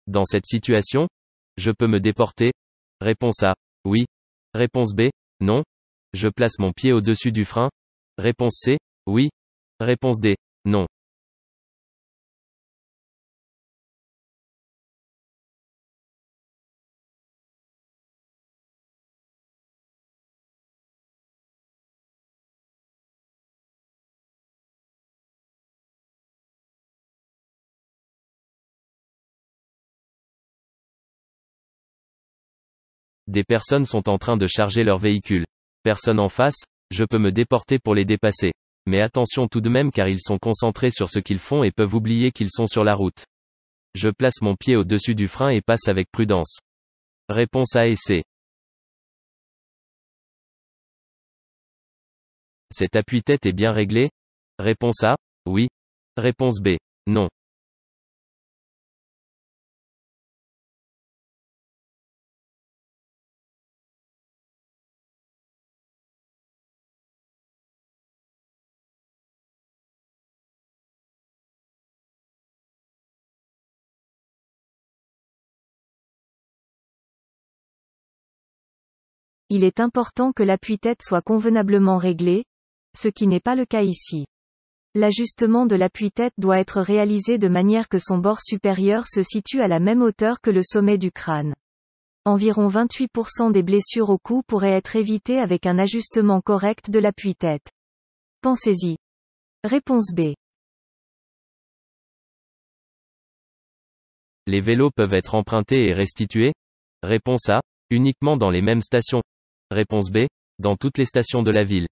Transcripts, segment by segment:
Dans cette situation, je peux me déporter? Réponse A. Oui. Réponse B. Non. Je place mon pied au-dessus du frein? Réponse C. Oui. Réponse D. Non. Des personnes sont en train de charger leur véhicule. Personne en face, je peux me déporter pour les dépasser. Mais attention tout de même car ils sont concentrés sur ce qu'ils font et peuvent oublier qu'ils sont sur la route. Je place mon pied au-dessus du frein et passe avec prudence. Réponse A et C. Cet appuie-tête est bien réglé? Réponse A. Oui. Réponse B. Non. Il est important que l'appui-tête soit convenablement réglé, ce qui n'est pas le cas ici. L'ajustement de l'appui-tête doit être réalisé de manière que son bord supérieur se situe à la même hauteur que le sommet du crâne. Environ 28% des blessures au cou pourraient être évitées avec un ajustement correct de l'appui-tête. Pensez-y. Réponse B. Les vélos peuvent être empruntés et restitués? Réponse A. Uniquement dans les mêmes stations. Réponse B. Dans toutes les stations de la ville.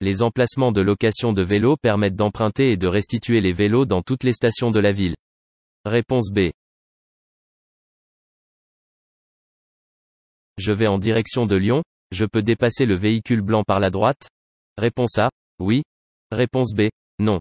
Les emplacements de location de vélos permettent d'emprunter et de restituer les vélos dans toutes les stations de la ville. Réponse B. Je vais en direction de Lyon, je peux dépasser le véhicule blanc par la droite? Réponse A. Oui. Réponse B. Non.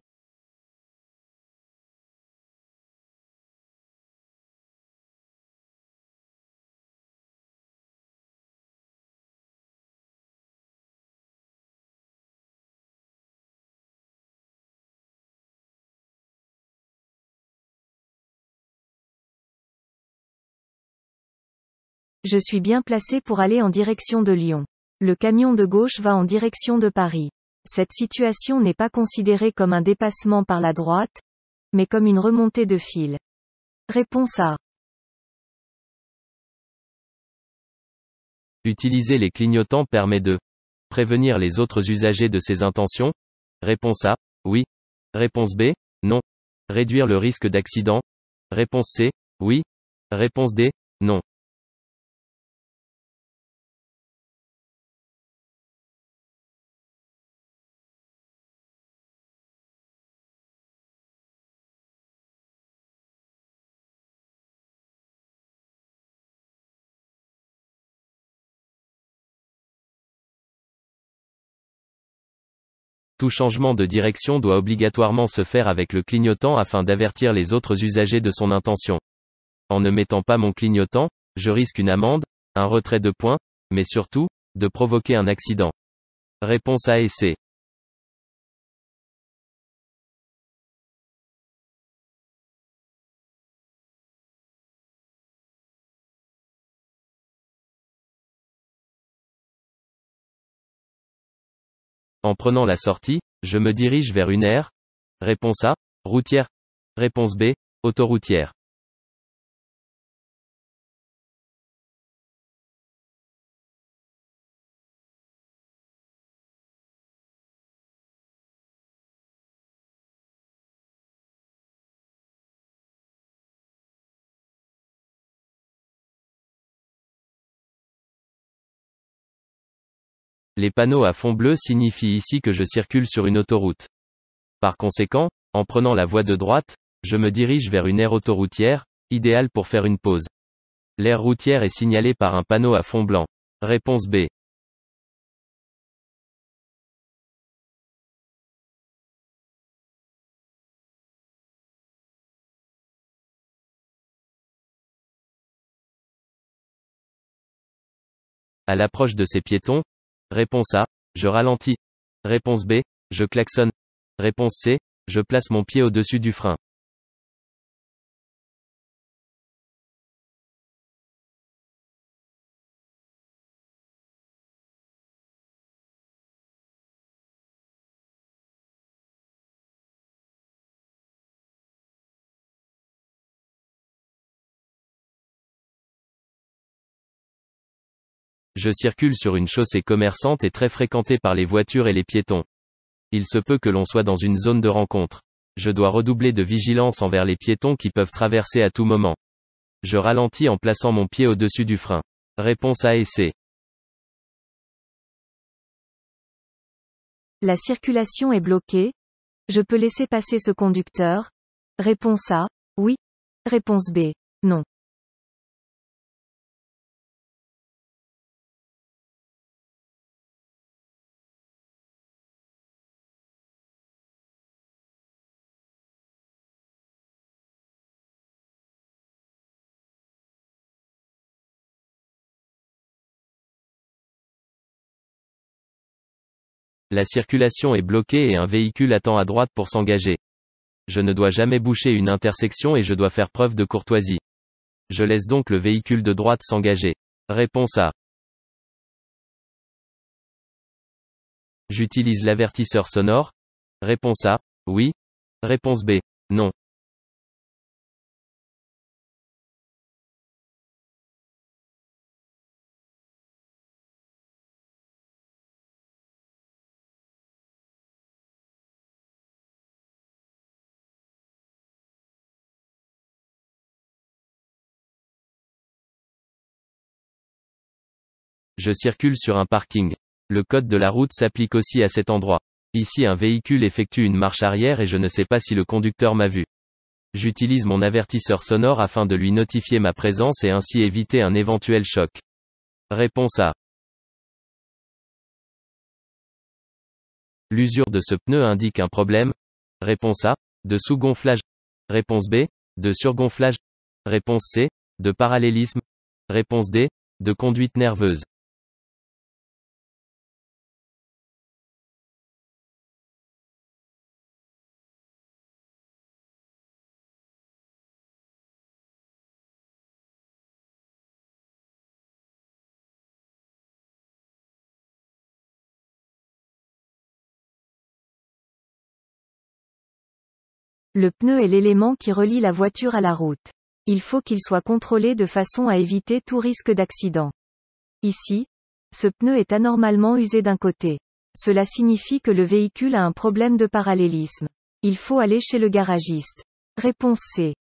Je suis bien placé pour aller en direction de Lyon. Le camion de gauche va en direction de Paris. Cette situation n'est pas considérée comme un dépassement par la droite, mais comme une remontée de fil. Réponse A. Utiliser les clignotants permet de prévenir les autres usagers de ces intentions? Réponse A. Oui. Réponse B. Non. Réduire le risque d'accident? Réponse C. Oui. Réponse D. Non. Tout changement de direction doit obligatoirement se faire avec le clignotant afin d'avertir les autres usagers de son intention. En ne mettant pas mon clignotant, je risque une amende, un retrait de points, mais surtout, de provoquer un accident. Réponse A et C. En prenant la sortie, je me dirige vers une aire? Réponse A. Routière. Réponse B. Autoroutière. Les panneaux à fond bleu signifient ici que je circule sur une autoroute. Par conséquent, en prenant la voie de droite, je me dirige vers une aire autoroutière, idéale pour faire une pause. L'aire routière est signalée par un panneau à fond blanc. Réponse B. À l'approche de ces piétons. Réponse A. Je ralentis. Réponse B. Je klaxonne. Réponse C. Je place mon pied au-dessus du frein. Je circule sur une chaussée commerçante et très fréquentée par les voitures et les piétons. Il se peut que l'on soit dans une zone de rencontre. Je dois redoubler de vigilance envers les piétons qui peuvent traverser à tout moment. Je ralentis en plaçant mon pied au-dessus du frein. Réponse A et C. La circulation est bloquée. Je peux laisser passer ce conducteur? Réponse A. Oui. Réponse B. Non. La circulation est bloquée et un véhicule attend à droite pour s'engager. Je ne dois jamais boucher une intersection et je dois faire preuve de courtoisie. Je laisse donc le véhicule de droite s'engager. Réponse A. J'utilise l'avertisseur sonore? Réponse A. Oui. Réponse B. Non. Je circule sur un parking. Le code de la route s'applique aussi à cet endroit. Ici un véhicule effectue une marche arrière et je ne sais pas si le conducteur m'a vu. J'utilise mon avertisseur sonore afin de lui notifier ma présence et ainsi éviter un éventuel choc. Réponse A. L'usure de ce pneu indique un problème? Réponse A. De sous-gonflage. Réponse B. De surgonflage. Réponse C. De parallélisme. Réponse D. De conduite nerveuse. Le pneu est l'élément qui relie la voiture à la route. Il faut qu'il soit contrôlé de façon à éviter tout risque d'accident. Ici, ce pneu est anormalement usé d'un côté. Cela signifie que le véhicule a un problème de parallélisme. Il faut aller chez le garagiste. Réponse C.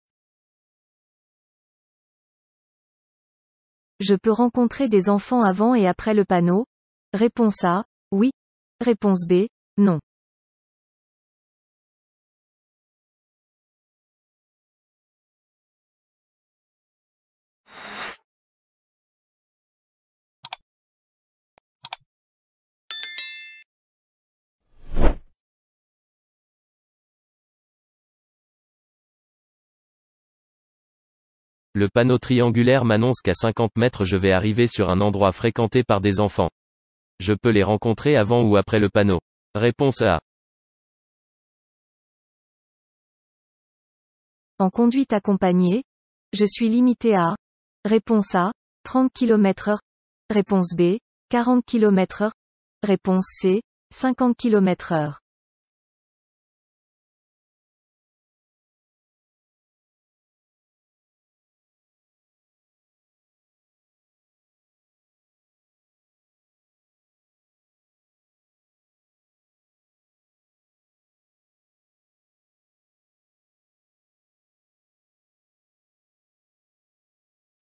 Je peux rencontrer des enfants avant et après le panneau? Réponse A. Oui. Réponse B. Non. Le panneau triangulaire m'annonce qu'à 50 mètres je vais arriver sur un endroit fréquenté par des enfants. Je peux les rencontrer avant ou après le panneau. Réponse A. En conduite accompagnée, je suis limité à. Réponse A. 30 km/h. Réponse B. 40 km/h. Réponse C. 50 km/h.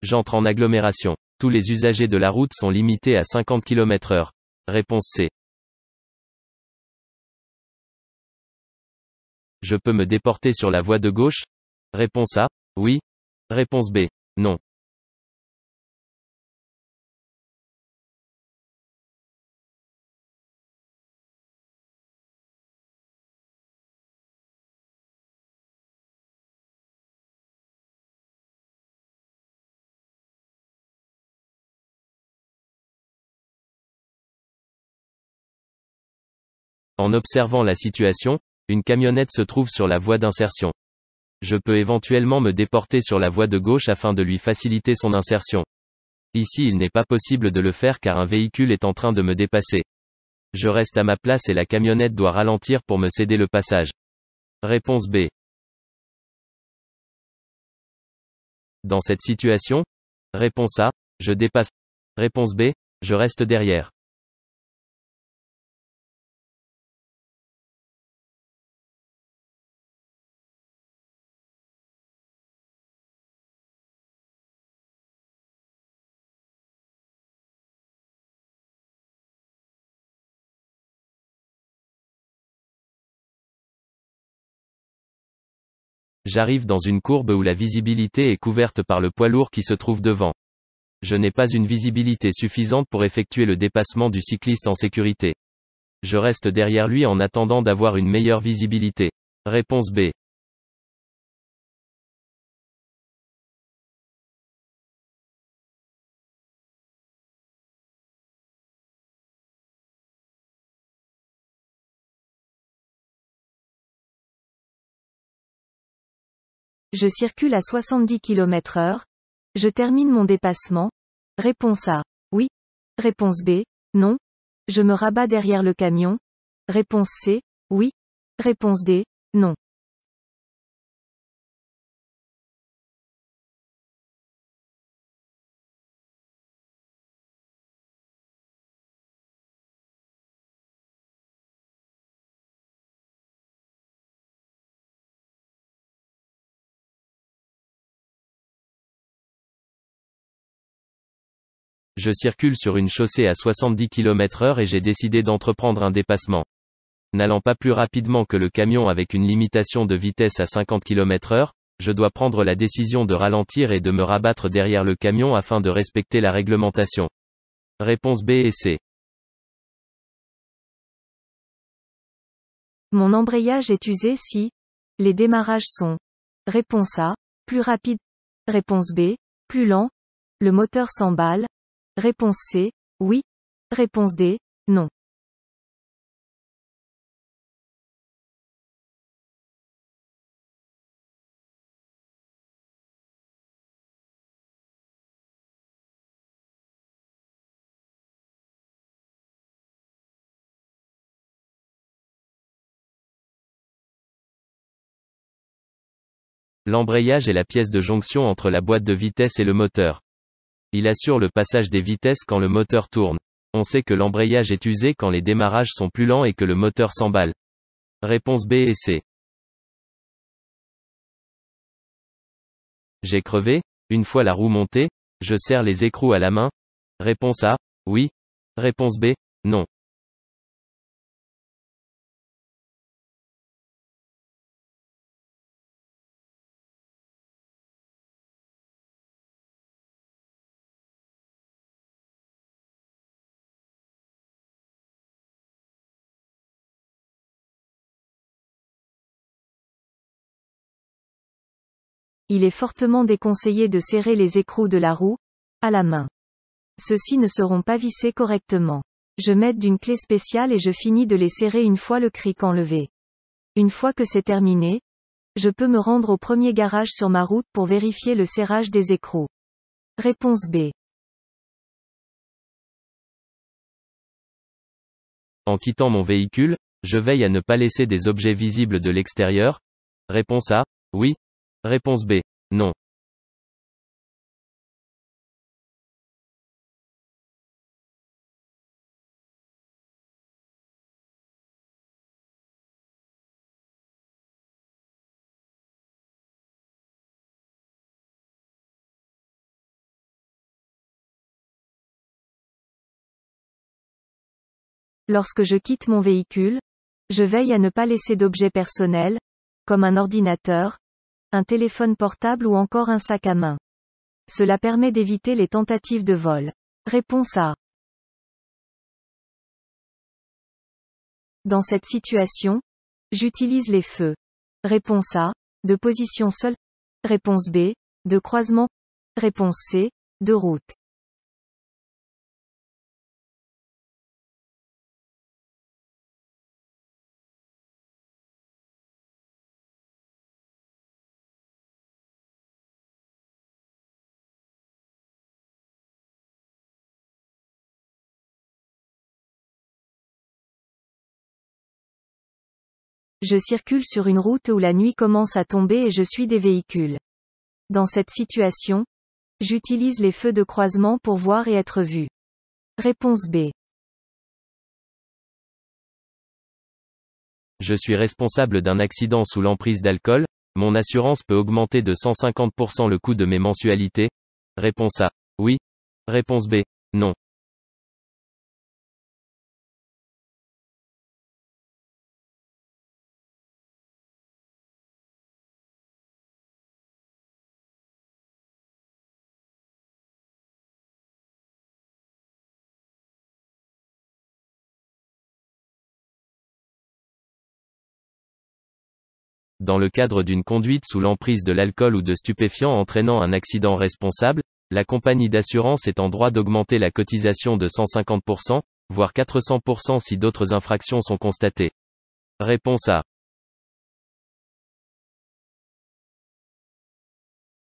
J'entre en agglomération. Tous les usagers de la route sont limités à 50 km/h. Réponse C. Je peux me déporter sur la voie de gauche? Réponse A. Oui. Réponse B. Non. En observant la situation, une camionnette se trouve sur la voie d'insertion. Je peux éventuellement me déporter sur la voie de gauche afin de lui faciliter son insertion. Ici il n'est pas possible de le faire car un véhicule est en train de me dépasser. Je reste à ma place et la camionnette doit ralentir pour me céder le passage. Réponse B. Dans cette situation? Réponse A, je dépasse. Réponse B, je reste derrière. J'arrive dans une courbe où la visibilité est couverte par le poids lourd qui se trouve devant. Je n'ai pas une visibilité suffisante pour effectuer le dépassement du cycliste en sécurité. Je reste derrière lui en attendant d'avoir une meilleure visibilité. Réponse B. Je circule à 70 km/h. Je termine mon dépassement. Réponse A. Oui. Réponse B. Non. Je me rabats derrière le camion. Réponse C. Oui. Réponse D. Non. Je circule sur une chaussée à 70 km/h et j'ai décidé d'entreprendre un dépassement. N'allant pas plus rapidement que le camion avec une limitation de vitesse à 50 km/h, je dois prendre la décision de ralentir et de me rabattre derrière le camion afin de respecter la réglementation. Réponse B et C. Mon embrayage est usé si les démarrages sont. Réponse A. Plus rapide. Réponse B. Plus lent. Le moteur s'emballe. Réponse C. Oui. Réponse D. Non. L'embrayage est la pièce de jonction entre la boîte de vitesse et le moteur. Il assure le passage des vitesses quand le moteur tourne. On sait que l'embrayage est usé quand les démarrages sont plus lents et que le moteur s'emballe. Réponse B et C. J'ai crevé, une fois la roue montée, je serre les écrous à la main. Réponse A, oui. Réponse B, non. Il est fortement déconseillé de serrer les écrous de la roue à la main. Ceux-ci ne seront pas vissés correctement. Je m'aide d'une clé spéciale et je finis de les serrer une fois le cric enlevé. Une fois que c'est terminé, je peux me rendre au premier garage sur ma route pour vérifier le serrage des écrous. Réponse B. En quittant mon véhicule, je veille à ne pas laisser des objets visibles de l'extérieur. Réponse A, oui. Réponse B, non. Lorsque je quitte mon véhicule, je veille à ne pas laisser d'objets personnels, comme un ordinateur, un téléphone portable ou encore un sac à main. Cela permet d'éviter les tentatives de vol. Réponse A. Dans cette situation, j'utilise les feux. Réponse A. De position seule. Réponse B. De croisement. Réponse C. De route. Je circule sur une route où la nuit commence à tomber et je suis des véhicules. Dans cette situation, j'utilise les feux de croisement pour voir et être vu. Réponse B. Je suis responsable d'un accident sous l'emprise d'alcool, mon assurance peut augmenter de 150% le coût de mes mensualités. Réponse A. Oui. Réponse B. Non. Dans le cadre d'une conduite sous l'emprise de l'alcool ou de stupéfiants entraînant un accident responsable, la compagnie d'assurance est en droit d'augmenter la cotisation de 150%, voire 400% si d'autres infractions sont constatées. Réponse A.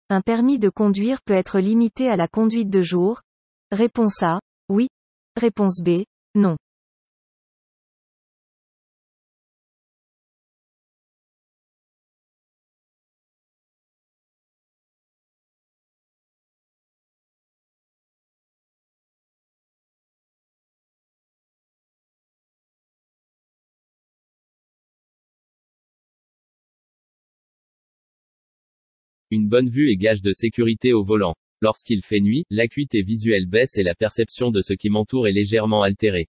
Un permis de conduire peut être limité à la conduite de jour. Réponse A. Oui. Réponse B. Non. Une bonne vue est gage de sécurité au volant. Lorsqu'il fait nuit, l'acuité visuelle baisse et la perception de ce qui m'entoure est légèrement altérée.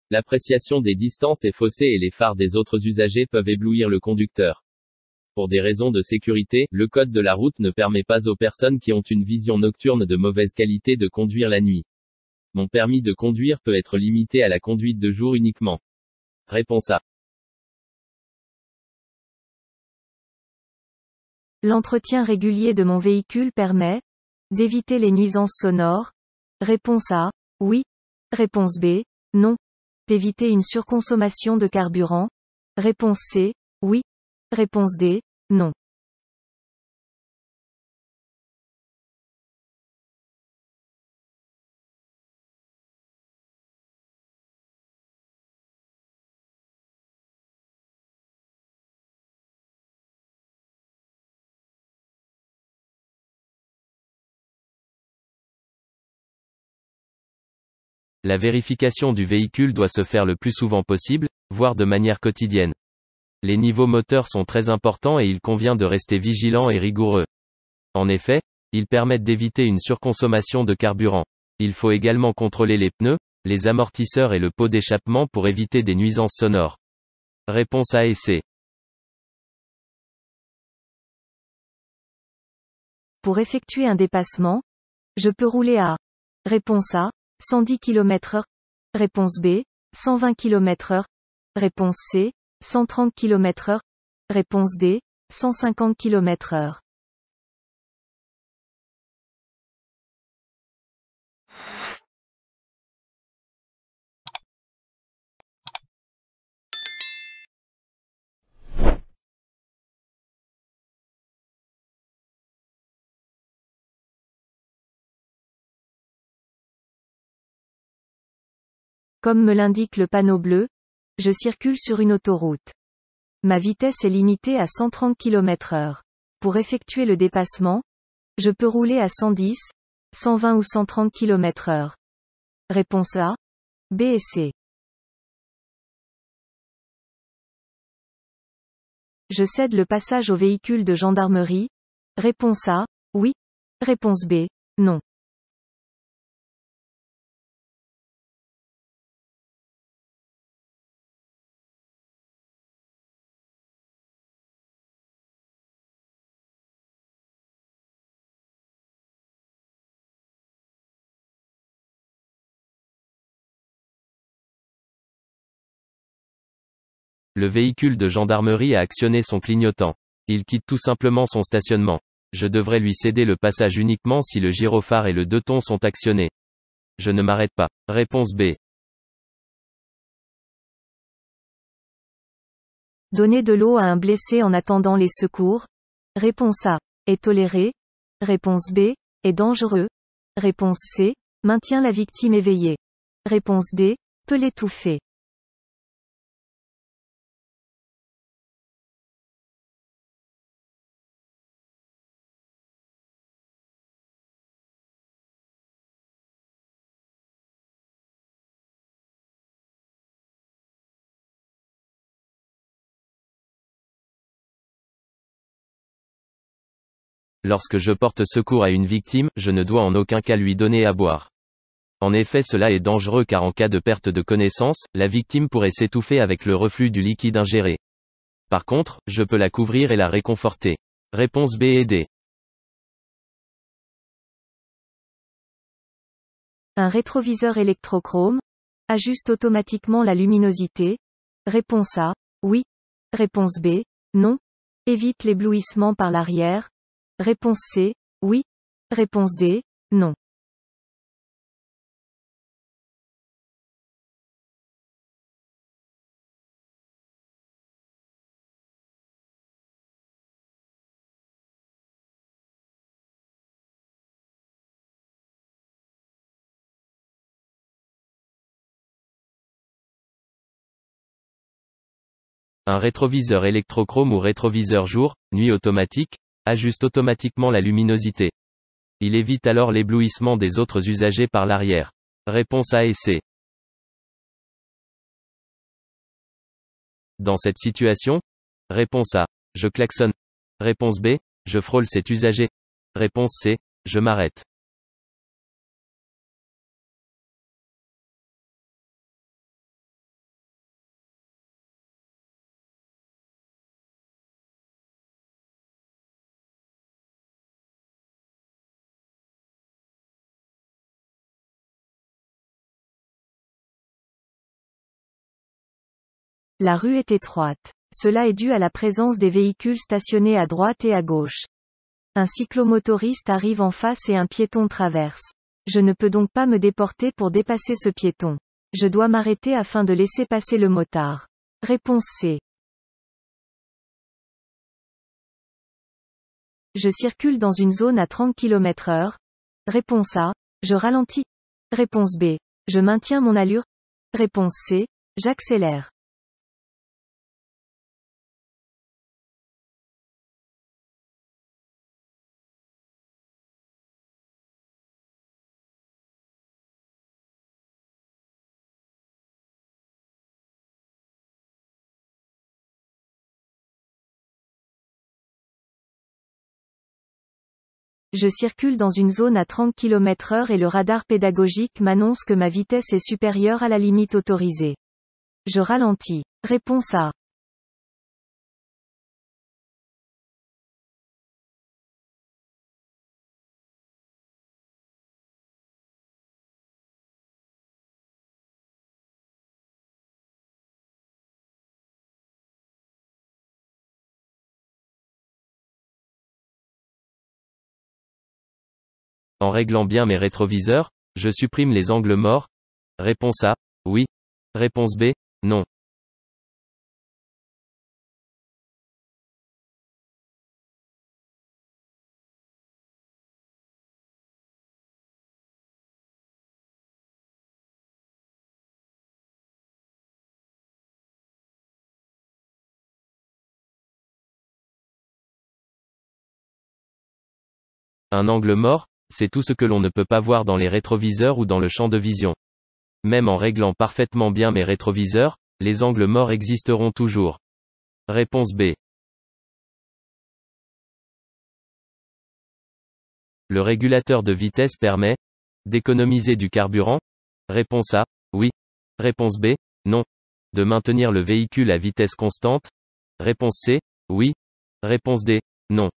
L'appréciation des distances est faussée et les phares des autres usagers peuvent éblouir le conducteur. Pour des raisons de sécurité, le code de la route ne permet pas aux personnes qui ont une vision nocturne de mauvaise qualité de conduire la nuit. Mon permis de conduire peut être limité à la conduite de jour uniquement. Réponse A. L'entretien régulier de mon véhicule permet d'éviter les nuisances sonores. Réponse A. Oui. Réponse B. Non. D'éviter une surconsommation de carburant. Réponse C. Oui. Réponse D. Non. La vérification du véhicule doit se faire le plus souvent possible, voire de manière quotidienne. Les niveaux moteurs sont très importants et il convient de rester vigilant et rigoureux. En effet, ils permettent d'éviter une surconsommation de carburant. Il faut également contrôler les pneus, les amortisseurs et le pot d'échappement pour éviter des nuisances sonores. Réponse A et C. Pour effectuer un dépassement, je peux rouler à Réponse A. 110 km/h. Réponse B. 120 km/h. Réponse C. 130 km/h. Réponse D. 150 km/h. Comme me l'indique le panneau bleu, je circule sur une autoroute. Ma vitesse est limitée à 130 km/h. Pour effectuer le dépassement, je peux rouler à 110, 120 ou 130 km/h. Réponse A, B et C. Je cède le passage au véhicule de gendarmerie. Réponse A, oui. Réponse B, non. Le véhicule de gendarmerie a actionné son clignotant. Il quitte tout simplement son stationnement. Je devrais lui céder le passage uniquement si le gyrophare et le deux-tons sont actionnés. Je ne m'arrête pas. Réponse B. Donner de l'eau à un blessé en attendant les secours. Réponse A. Est toléré. Réponse B. Est dangereux. Réponse C. Maintient la victime éveillée. Réponse D. Peut l'étouffer. Lorsque je porte secours à une victime, je ne dois en aucun cas lui donner à boire. En effet, cela est dangereux car en cas de perte de connaissance, la victime pourrait s'étouffer avec le reflux du liquide ingéré. Par contre, je peux la couvrir et la réconforter. Réponse B et D. Un rétroviseur électrochrome ajuste automatiquement la luminosité. Réponse A, oui. Réponse B, non. Évite l'éblouissement par l'arrière. Réponse C, oui. Réponse D, non. Un rétroviseur électrochrome ou rétroviseur jour, nuit automatique, ajuste automatiquement la luminosité. Il évite alors l'éblouissement des autres usagers par l'arrière. Réponse A et C. Dans cette situation? Réponse A. Je klaxonne. Réponse B. Je frôle cet usager. Réponse C. Je m'arrête. La rue est étroite. Cela est dû à la présence des véhicules stationnés à droite et à gauche. Un cyclomotoriste arrive en face et un piéton traverse. Je ne peux donc pas me déporter pour dépasser ce piéton. Je dois m'arrêter afin de laisser passer le motard. Réponse C. Je circule dans une zone à 30 km/h. Réponse A. Je ralentis. Réponse B. Je maintiens mon allure. Réponse C. J'accélère. Je circule dans une zone à 30 km/h et le radar pédagogique m'annonce que ma vitesse est supérieure à la limite autorisée. Je ralentis. Réponse A. En réglant bien mes rétroviseurs, je supprime les angles morts. Réponse A. Oui. Réponse B. Non. Un angle mort, c'est tout ce que l'on ne peut pas voir dans les rétroviseurs ou dans le champ de vision. Même en réglant parfaitement bien mes rétroviseurs, les angles morts existeront toujours. Réponse B. Le régulateur de vitesse permet d'économiser du carburant. Réponse A. Oui. Réponse B. Non. De maintenir le véhicule à vitesse constante. Réponse C. Oui. Réponse D. Non.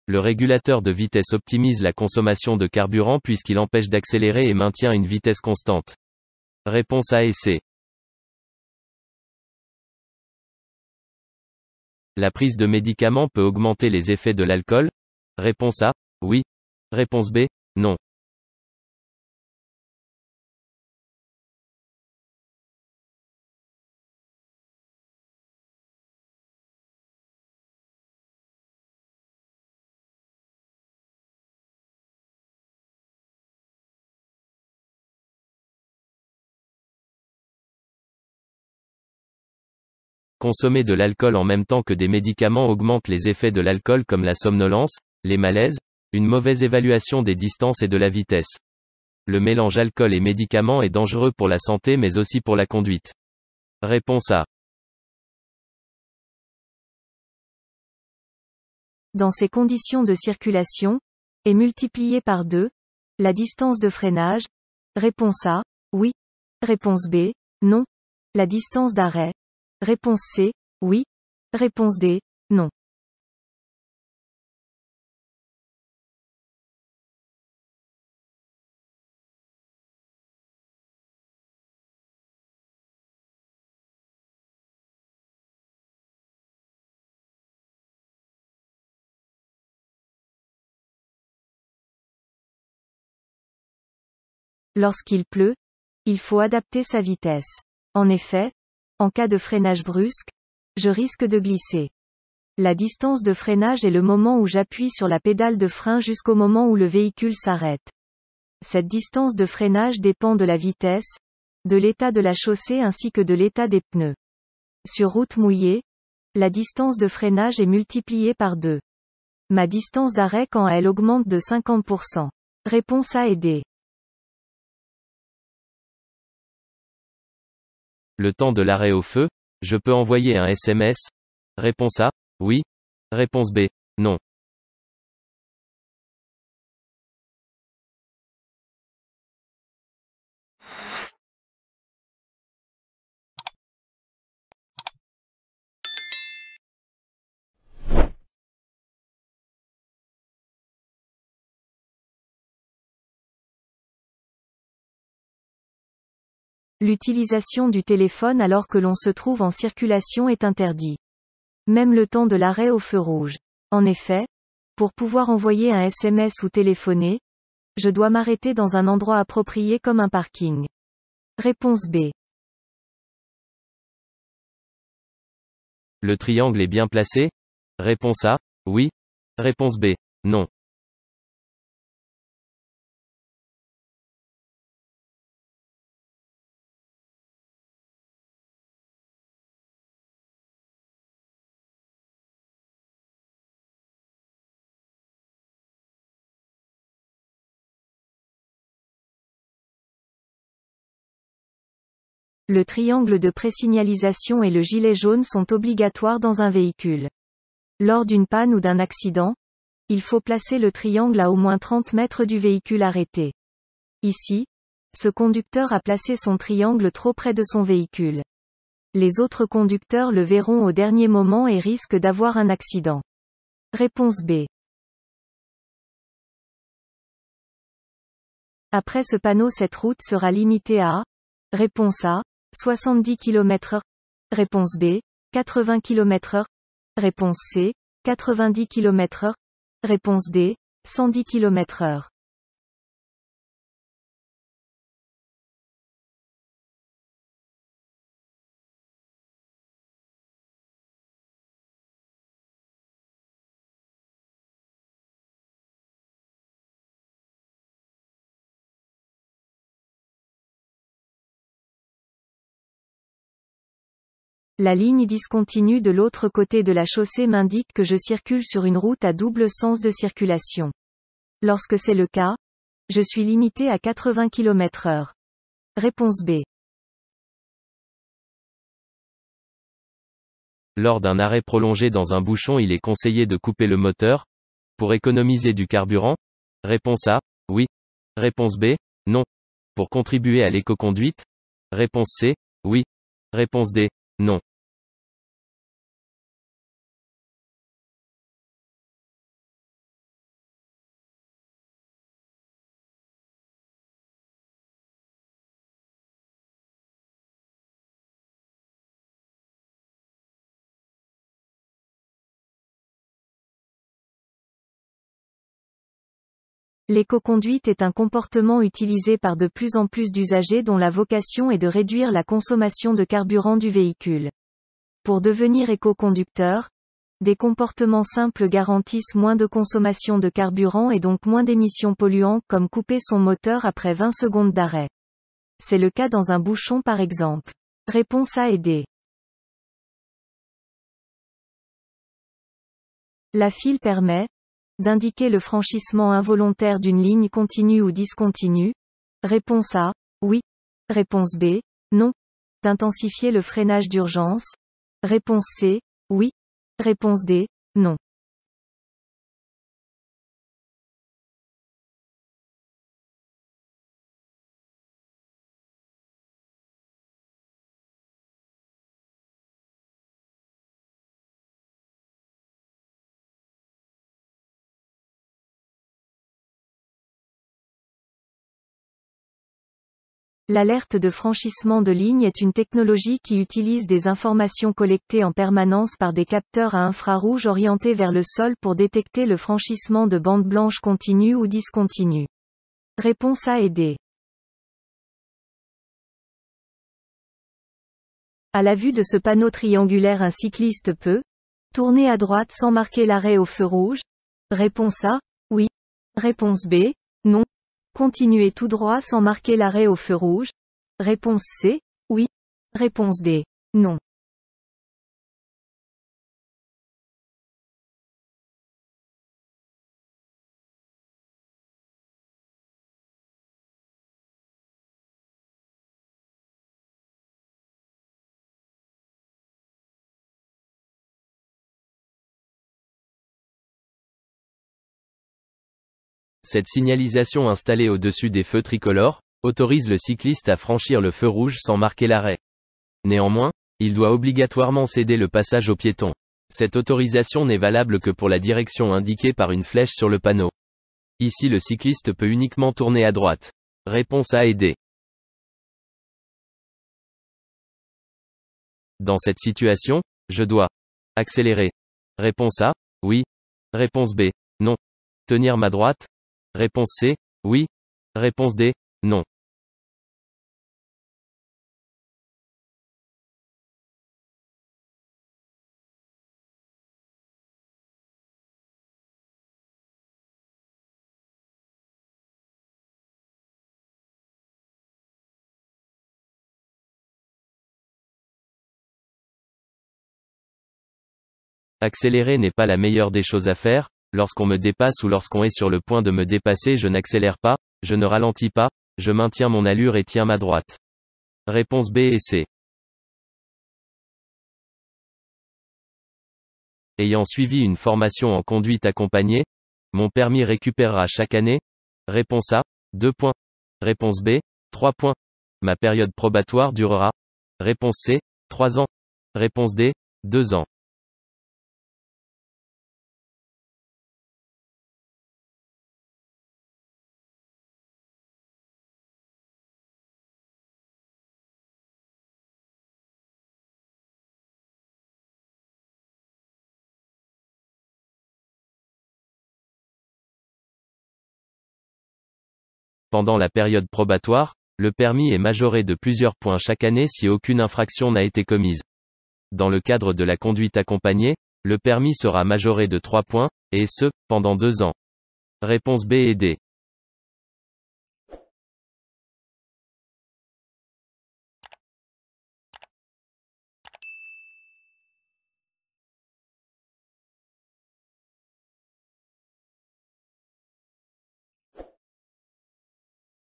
Le régulateur de vitesse optimise la consommation de carburant puisqu'il empêche d'accélérer et maintient une vitesse constante. Réponse A et C. La prise de médicaments peut augmenter les effets de l'alcool? Réponse A. Oui. Réponse B. Non. Consommer de l'alcool en même temps que des médicaments augmente les effets de l'alcool comme la somnolence, les malaises, une mauvaise évaluation des distances et de la vitesse. Le mélange alcool et médicaments est dangereux pour la santé mais aussi pour la conduite. Réponse A. Dans ces conditions de circulation, est multiplié par 2, la distance de freinage. Réponse A, oui. Réponse B, non. La distance d'arrêt. Réponse C, oui. Réponse D, non. Lorsqu'il pleut, il faut adapter sa vitesse. En effet, en cas de freinage brusque, je risque de glisser. La distance de freinage est le moment où j'appuie sur la pédale de frein jusqu'au moment où le véhicule s'arrête. Cette distance de freinage dépend de la vitesse, de l'état de la chaussée ainsi que de l'état des pneus. Sur route mouillée, la distance de freinage est multipliée par 2. Ma distance d'arrêt quand elle augmente de 50%. Réponse A et D. Le temps de l'arrêt au feu, je peux envoyer un SMS? Réponse A, oui. Réponse B, non. L'utilisation du téléphone alors que l'on se trouve en circulation est interdit. Même le temps de l'arrêt au feu rouge. En effet, pour pouvoir envoyer un SMS ou téléphoner, je dois m'arrêter dans un endroit approprié comme un parking. Réponse B. Le triangle est bien placé? Réponse A, oui. Réponse B, non. Le triangle de présignalisation et le gilet jaune sont obligatoires dans un véhicule. Lors d'une panne ou d'un accident, il faut placer le triangle à au moins 30 mètres du véhicule arrêté. Ici, ce conducteur a placé son triangle trop près de son véhicule. Les autres conducteurs le verront au dernier moment et risquent d'avoir un accident. Réponse B. Après ce panneau, cette route sera limitée à Réponse A, 70 km/h. Réponse B, 80 km/h. Réponse C, 90 km/h. Réponse D, 110 km/h. La ligne discontinue de l'autre côté de la chaussée m'indique que je circule sur une route à double sens de circulation. Lorsque c'est le cas, je suis limité à 80 km/h. Réponse B. Lors d'un arrêt prolongé dans un bouchon, il est conseillé de couper le moteur pour économiser du carburant? Réponse A, oui. Réponse B, non. Pour contribuer à l'éco-conduite? Réponse C, oui. Réponse D, non. L'éco-conduite est un comportement utilisé par de plus en plus d'usagers dont la vocation est de réduire la consommation de carburant du véhicule. Pour devenir éco-conducteur, des comportements simples garantissent moins de consommation de carburant et donc moins d'émissions polluantes comme couper son moteur après 20 secondes d'arrêt. C'est le cas dans un bouchon par exemple. Réponse A et D. La file permet d'indiquer le franchissement involontaire d'une ligne continue ou discontinue. Réponse A, oui. Réponse B, non. D'intensifier le freinage d'urgence. Réponse C, oui. Réponse D, non. L'alerte de franchissement de ligne est une technologie qui utilise des informations collectées en permanence par des capteurs à infrarouge orientés vers le sol pour détecter le franchissement de bandes blanches continues ou discontinues. Réponse A et D. À la vue de ce panneau triangulaire, un cycliste peut tourner à droite sans marquer l'arrêt au feu rouge. Réponse A, oui. Réponse B, non. Continuer tout droit sans marquer l'arrêt au feu rouge. Réponse C, oui. Réponse D, non. Cette signalisation installée au-dessus des feux tricolores autorise le cycliste à franchir le feu rouge sans marquer l'arrêt. Néanmoins, il doit obligatoirement céder le passage aux piétons. Cette autorisation n'est valable que pour la direction indiquée par une flèche sur le panneau. Ici, le cycliste peut uniquement tourner à droite. Réponse A et D. Dans cette situation, je dois accélérer. Réponse A, oui. Réponse B, non. Tenir ma droite. Réponse C, oui. Réponse D, non. Accélérer n'est pas la meilleure des choses à faire. Lorsqu'on me dépasse ou lorsqu'on est sur le point de me dépasser, je n'accélère pas, je ne ralentis pas, je maintiens mon allure et tiens ma droite. Réponse B et C. Ayant suivi une formation en conduite accompagnée, mon permis récupérera chaque année. Réponse A, 2 points. Réponse B, 3 points. Ma période probatoire durera. Réponse C, 3 ans. Réponse D, 2 ans. Pendant la période probatoire, le permis est majoré de plusieurs points chaque année si aucune infraction n'a été commise. Dans le cadre de la conduite accompagnée, le permis sera majoré de 3 points, et ce, pendant 2 ans. Réponse B et D.